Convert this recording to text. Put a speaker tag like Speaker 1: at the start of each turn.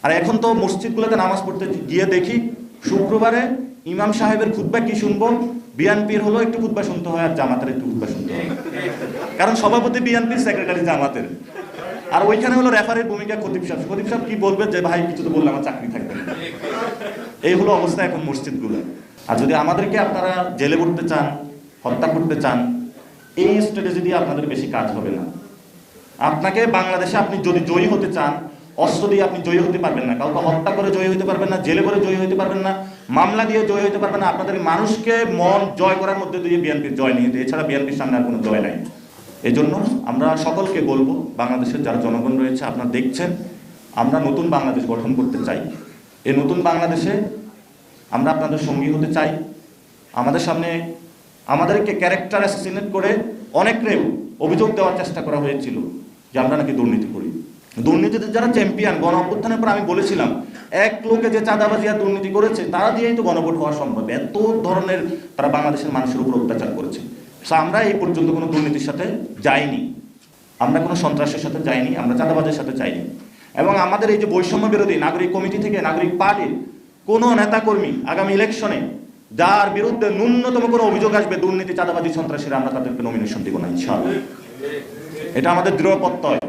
Speaker 1: আর এখন তো মসজিদগুলোতে নামাজ পড়তে গিয়ে দেখি শুক্রবারে ইমাম সাহেবের খুতবা কি শুনবো, বিএনপির হলো একটু খুতবা শুনতে হয় আর জামাতের একটু খুতবা শুনতে হয়, কারণ সভাপতি বিএনপির, সেক্রেটারি জামাতের। আর ওইখানে হলো রেফারির ভূমিকা খতিব সাহেব কি বলবে যে ভাই কিছু তো বললে আমার চাকরি থাকবে না। এই হলো অবস্থা এখন মসজিদগুলো। আর যদি আমাদেরকে আপনারা জেলে করতে চান, হত্যা করতে চান, এই স্ট্র্যাটেজি দিয়ে আপনাদের বেশি কাজ হবে না। আপনাকে বাংলাদেশে আপনি যদি জয়ী হতে চান, অস্ত্র দিয়ে আপনি জয়ী হতে পারবেন না, কাউকে হত্যা করে জয়ী হতে পারবেন না, জেলে করে জয়ী হতে পারবেন না, মামলা দিয়ে জয়ী হতে পারবেন না। আপনাদের মানুষকে মন জয় করার মধ্যে দিয়ে বিএনপির জয় নিয়ে, এছাড়া বিএনপির সামনে আর কোনো জয় নাই। এই জন্য আমরা সকলকে বলবো, বাংলাদেশের যারা জনগণ রয়েছে আপনারা দেখছেন, আমরা নতুন বাংলাদেশ গঠন করতে চাই। এই নতুন বাংলাদেশে আমরা আপনাদের সঙ্গী হতে চাই। আমাদের সামনে আমাদেরকে ক্যারেক্টার অ্যাসাসিনেট করে অনেকরে অভিযোগ দেওয়ার চেষ্টা করা হয়েছিল যে আমরা নাকি দুর্নীতি করি। দুর্নীতিতে যারা চ্যাম্পিয়ন, গণ অভ্যুত্থানের পর আমি বলেছিলাম এক লোকে যে চাঁদাবাজি আর দুর্নীতি করেছে তারা দিয়েই তো গণভোট হওয়া সম্ভব। এত ধরনের তারা বাংলাদেশের মানুষের উপর অত্যাচার করেছে। সো আমরা এই পর্যন্ত কোনো দুর্নীতির সাথে যাইনি, আমরা কোনো সন্ত্রাসের সাথে যাইনি, আমরা চাঁদাবাজের সাথে যাইনি। এবং আমাদের এই যে বৈষম্য বিরোধী নাগরিক কমিটি থেকে নাগরিক পার্টির কোনো নেতাকর্মী আগামী ইলেকশনে যার বিরুদ্ধে ন্যূনতম কোনো অভিযোগ আসবে দুর্নীতি, চাঁদাবাজি, সন্ত্রাসীরা, আমরা তাদেরকে নমিনেশন দিব না ইনশাআল্লাহ। এটা আমাদের দৃঢ় প্রত্যয়।